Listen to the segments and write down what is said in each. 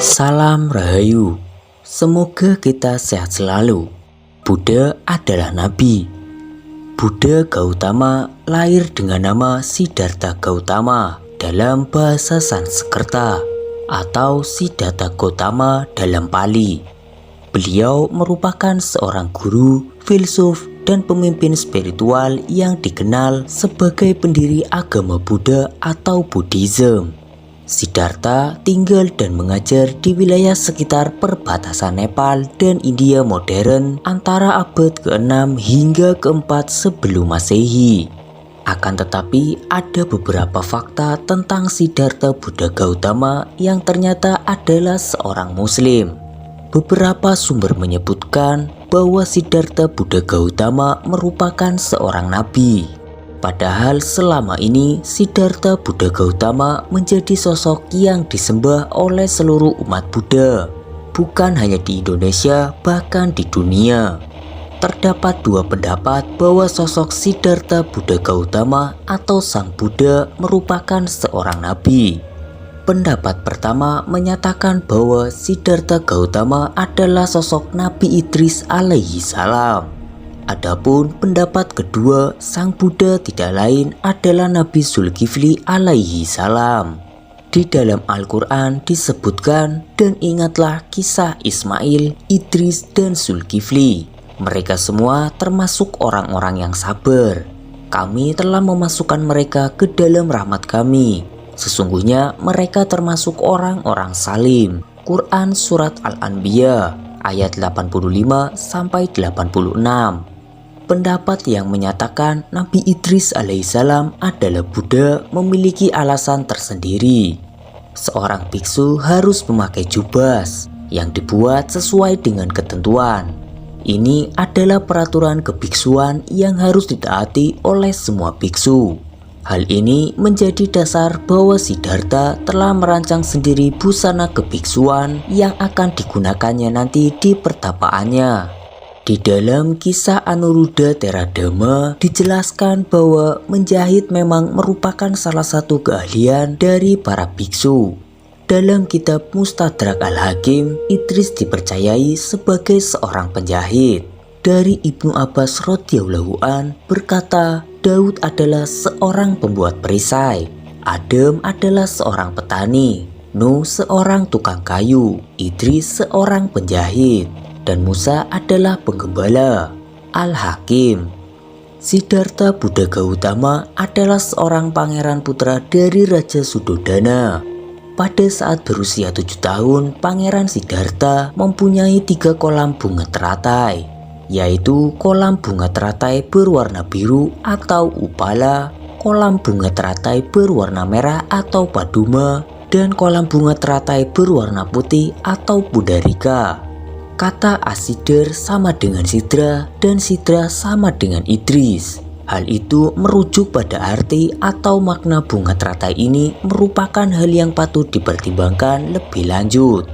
Salam Rahayu, semoga kita sehat selalu. Buddha adalah Nabi. Buddha Gautama lahir dengan nama Siddhartha Gautama dalam bahasa Sanskerta atau Siddhartha Gautama dalam Pali. Beliau merupakan seorang guru, filsuf, dan pemimpin spiritual yang dikenal sebagai pendiri agama Buddha atau Buddhism. Siddhartha tinggal dan mengajar di wilayah sekitar perbatasan Nepal dan India modern antara abad ke-6 hingga ke-4 sebelum Masehi. Akan tetapi ada beberapa fakta tentang Siddhartha Buddha Gautama yang ternyata adalah seorang Muslim. Beberapa sumber menyebutkan bahwa Siddhartha Buddha Gautama merupakan seorang nabi. Padahal selama ini Siddhartha Buddha Gautama menjadi sosok yang disembah oleh seluruh umat Buddha, bukan hanya di Indonesia, bahkan di dunia. Terdapat dua pendapat bahwa sosok Siddhartha Buddha Gautama atau Sang Buddha merupakan seorang nabi. Pendapat pertama menyatakan bahwa Siddhartha Gautama adalah sosok Nabi Idris alaihi salam. Adapun pendapat kedua, Sang Buddha tidak lain adalah Nabi Zulkifli alaihi salam. Di dalam Al-Quran disebutkan, dan ingatlah kisah Ismail, Idris, dan Zulkifli. Mereka semua termasuk orang-orang yang sabar. Kami telah memasukkan mereka ke dalam rahmat kami. Sesungguhnya mereka termasuk orang-orang salim. Quran Surat Al-Anbiya ayat 85-86. Pendapat yang menyatakan Nabi Idris alaihissalam adalah Buddha memiliki alasan tersendiri. Seorang biksu harus memakai jubas yang dibuat sesuai dengan ketentuan. Ini adalah peraturan kebiksuan yang harus ditaati oleh semua biksu. Hal ini menjadi dasar bahwa Siddhartha telah merancang sendiri busana kebiksuan yang akan digunakannya nanti di pertapaannya. Di dalam kisah Anuruddha Theradama dijelaskan bahwa menjahit memang merupakan salah satu keahlian dari para biksu. Dalam kitab Mustadrak Al-Hakim, Idris dipercayai sebagai seorang penjahit. Dari Ibnu Abbas radhiyallahu an berkata, Daud adalah seorang pembuat perisai, Adam adalah seorang petani, Nuh seorang tukang kayu, Idris seorang penjahit, dan Musa adalah penggembala. Al-Hakim. Siddhartha Buddha Gautama adalah seorang pangeran putra dari Raja Sudodana. Pada saat berusia 7 tahun, Pangeran Siddhartha mempunyai 3 kolam bunga teratai, yaitu kolam bunga teratai berwarna biru atau upala, kolam bunga teratai berwarna merah atau paduma, dan kolam bunga teratai berwarna putih atau pudarika. Kata Asider sama dengan Sidra dan Sidra sama dengan Idris. Hal itu merujuk pada arti atau makna bunga teratai ini merupakan hal yang patut dipertimbangkan lebih lanjut.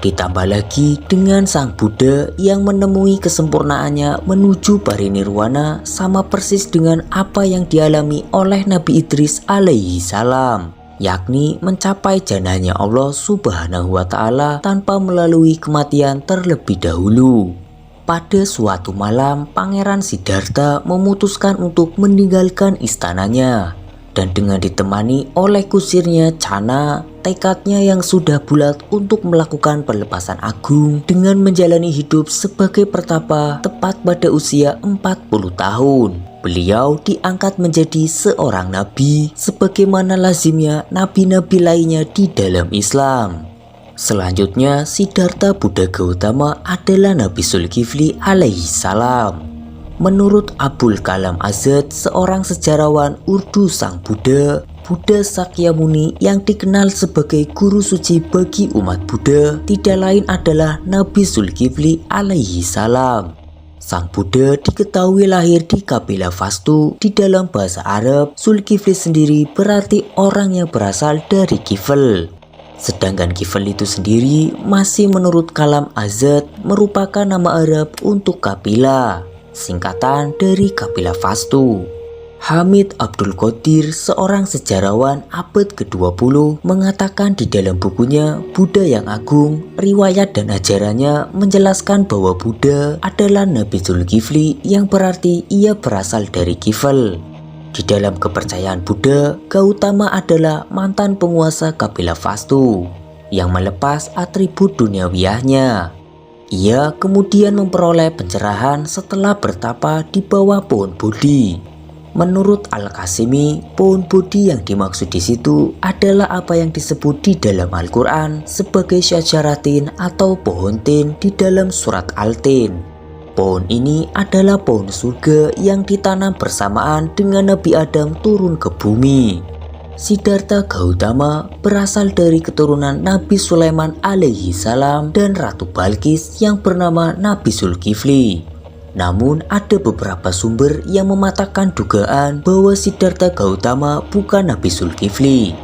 Ditambah lagi dengan Sang Buddha yang menemui kesempurnaannya menuju parinirwana sama persis dengan apa yang dialami oleh Nabi Idris alaihi salam, yakni mencapai jannahnya Allah subhanahu wa ta'ala tanpa melalui kematian terlebih dahulu. Pada suatu malam, Pangeran Siddhartha memutuskan untuk meninggalkan istananya. Dan dengan ditemani oleh kusirnya Cana, tekadnya yang sudah bulat untuk melakukan pelepasan agung dengan menjalani hidup sebagai pertapa tepat pada usia 40 tahun. Beliau diangkat menjadi seorang nabi sebagaimana lazimnya nabi-nabi lainnya di dalam Islam. Selanjutnya, Siddhartha Buddha Gautama adalah Nabi Zulkifli alaihi salam. Menurut Abul Kalam Azad, seorang sejarawan Urdu Sang Buddha, Buddha Sakyamuni yang dikenal sebagai guru suci bagi umat Buddha, tidak lain adalah Nabi Zulkifli alaihi salam. Sang Buddha diketahui lahir di kabilah Vastu. Di dalam bahasa Arab, Zulkifli sendiri berarti orang yang berasal dari Kifl. Sedangkan Kifl itu sendiri masih menurut Kalam Azad merupakan nama Arab untuk kabilah, singkatan dari kabilah Vastu. Hamid Abdul Qadir, seorang sejarawan abad ke-20, mengatakan di dalam bukunya Buddha yang Agung, riwayat dan ajarannya menjelaskan bahwa Buddha adalah Nabi Zulkifli, yang berarti ia berasal dari Kifl. Di dalam kepercayaan Buddha, Gautama adalah mantan penguasa kabilah Vastu yang melepas atribut duniawiyahnya. Ia kemudian memperoleh pencerahan setelah bertapa di bawah pohon Bodhi. Menurut Al-Qasimi, pohon Bodhi yang dimaksud di situ adalah apa yang disebut di dalam Al-Quran sebagai syajaratin atau pohon tin di dalam surat Al-Tin. Pohon ini adalah pohon surga yang ditanam bersamaan dengan Nabi Adam turun ke bumi. Siddhartha Gautama berasal dari keturunan Nabi Sulaiman alaihi salam dan Ratu Balkis yang bernama Nabi Zulkifli. Namun ada beberapa sumber yang mematahkan dugaan bahwa Siddhartha Gautama bukan Nabi Zulkifli.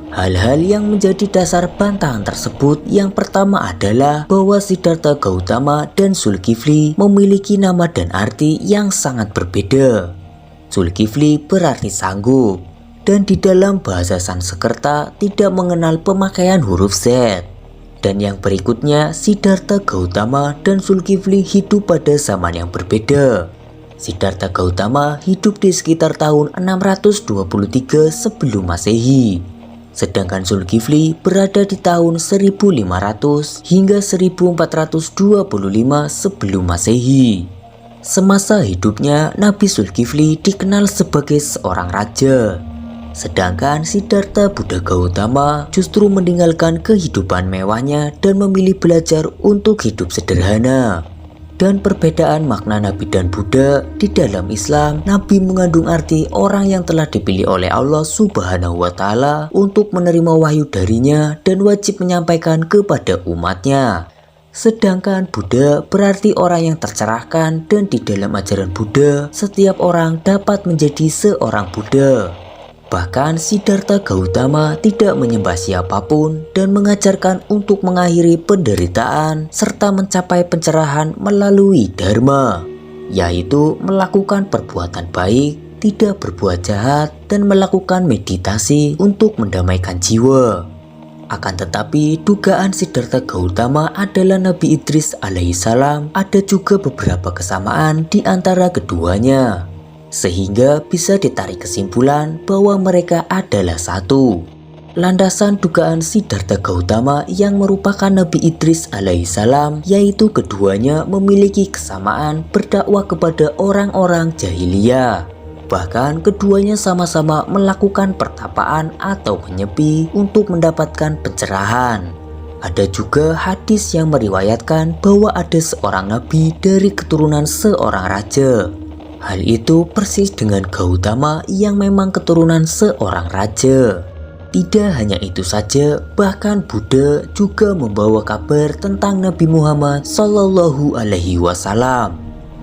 Hal-hal yang menjadi dasar bantahan tersebut yang pertama adalah bahwa Siddhartha Gautama dan Zulkifli memiliki nama dan arti yang sangat berbeda. Zulkifli berarti sanggup, dan di dalam bahasa Sanskerta tidak mengenal pemakaian huruf Z. Dan yang berikutnya, Siddhartha Gautama dan Zulkifli hidup pada zaman yang berbeda. Siddhartha Gautama hidup di sekitar tahun 623 sebelum Masehi, sedangkan Zulkifli berada di tahun 1500 hingga 1425 sebelum Masehi. Semasa hidupnya, Nabi Zulkifli dikenal sebagai seorang raja. Sedangkan Siddhartha Buddha Gautama justru meninggalkan kehidupan mewahnya dan memilih belajar untuk hidup sederhana. Dan perbedaan makna Nabi dan Buddha di dalam Islam, Nabi mengandung arti orang yang telah dipilih oleh Allah Subhanahu wa Ta'ala untuk menerima wahyu darinya dan wajib menyampaikan kepada umatnya. Sedangkan Buddha berarti orang yang tercerahkan, dan di dalam ajaran Buddha setiap orang dapat menjadi seorang Buddha. Bahkan Siddhartha Gautama tidak menyembah siapapun dan mengajarkan untuk mengakhiri penderitaan serta mencapai pencerahan melalui dharma, yaitu melakukan perbuatan baik, tidak berbuat jahat, dan melakukan meditasi untuk mendamaikan jiwa. Akan tetapi dugaan Siddhartha Gautama adalah Nabi Idris alaihissalam ada juga beberapa kesamaan di antara keduanya, sehingga bisa ditarik kesimpulan bahwa mereka adalah satu. Landasan dugaan Siddhartha Gautama yang merupakan Nabi Idris alaihissalam yaitu keduanya memiliki kesamaan berdakwah kepada orang-orang jahiliyah. Bahkan keduanya sama-sama melakukan pertapaan atau menyepi untuk mendapatkan pencerahan. Ada juga hadis yang meriwayatkan bahwa ada seorang nabi dari keturunan seorang raja. Hal itu persis dengan Gautama yang memang keturunan seorang raja. Tidak hanya itu saja, bahkan Buddha juga membawa kabar tentang Nabi Muhammad Sallallahu Alaihi Wasallam.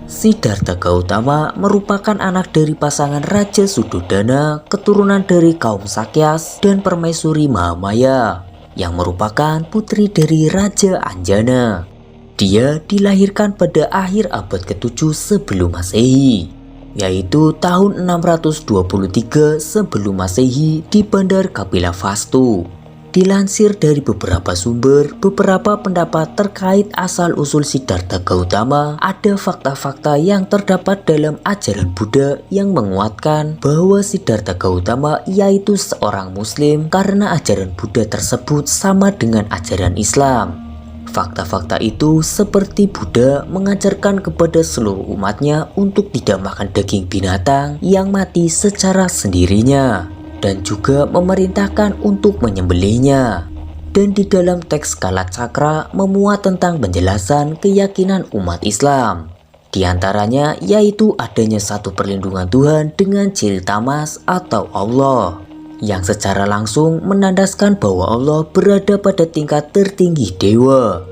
Siddhartha Gautama merupakan anak dari pasangan Raja Sudodana, keturunan dari kaum Sakyas, dan Permaisuri Mahamaya, yang merupakan putri dari Raja Anjana. Dia dilahirkan pada akhir abad ke-7 sebelum Masehi, yaitu tahun 623 sebelum Masehi di Bandar Kapilah Vastu. Dilansir dari beberapa sumber, beberapa pendapat terkait asal-usul Siddhartha Gautama, ada fakta-fakta yang terdapat dalam ajaran Buddha yang menguatkan bahwa Siddhartha Gautama yaitu seorang Muslim karena ajaran Buddha tersebut sama dengan ajaran Islam. Fakta-fakta itu seperti Buddha mengajarkan kepada seluruh umatnya untuk tidak makan daging binatang yang mati secara sendirinya, dan juga memerintahkan untuk menyembelihnya. Dan di dalam teks Kalacakra memuat tentang penjelasan keyakinan umat Islam. Di antaranya yaitu adanya satu perlindungan Tuhan dengan ciri tamas atau Allah, yang secara langsung menandaskan bahwa Allah berada pada tingkat tertinggi dewa.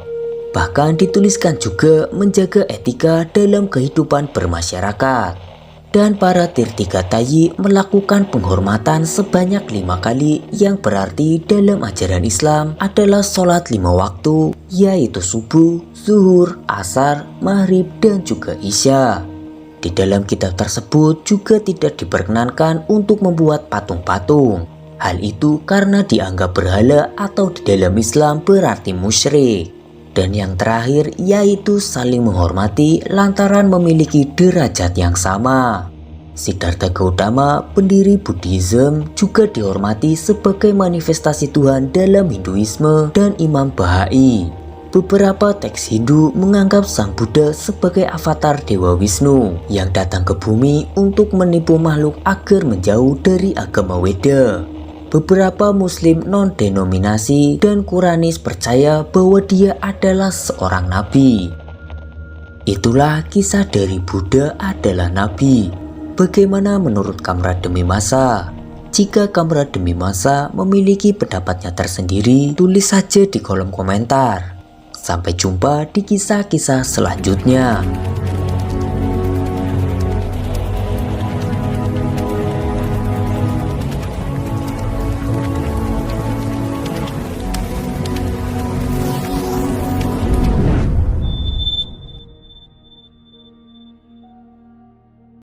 Bahkan dituliskan juga menjaga etika dalam kehidupan bermasyarakat. Dan para Tirtikatayi melakukan penghormatan sebanyak 5 kali, yang berarti dalam ajaran Islam adalah sholat 5 waktu, yaitu subuh, zuhur, asar, maghrib, dan juga isya. Di dalam kitab tersebut juga tidak diperkenankan untuk membuat patung-patung. Hal itu karena dianggap berhala atau di dalam Islam berarti musyrik. Dan yang terakhir yaitu saling menghormati lantaran memiliki derajat yang sama. Siddhartha Gautama, pendiri Buddhism, juga dihormati sebagai manifestasi Tuhan dalam Hinduisme dan Imam Bahai. Beberapa teks Hindu menganggap Sang Buddha sebagai avatar Dewa Wisnu yang datang ke bumi untuk menipu makhluk agar menjauh dari agama Weda. Beberapa Muslim non-denominasi dan Quranis percaya bahwa dia adalah seorang nabi. Itulah kisah dari Buddha adalah nabi. Bagaimana menurut Kamrat Demi Masa? Jika Kamrat Demi Masa memiliki pendapatnya tersendiri, tulis saja di kolom komentar. Sampai jumpa di kisah-kisah selanjutnya.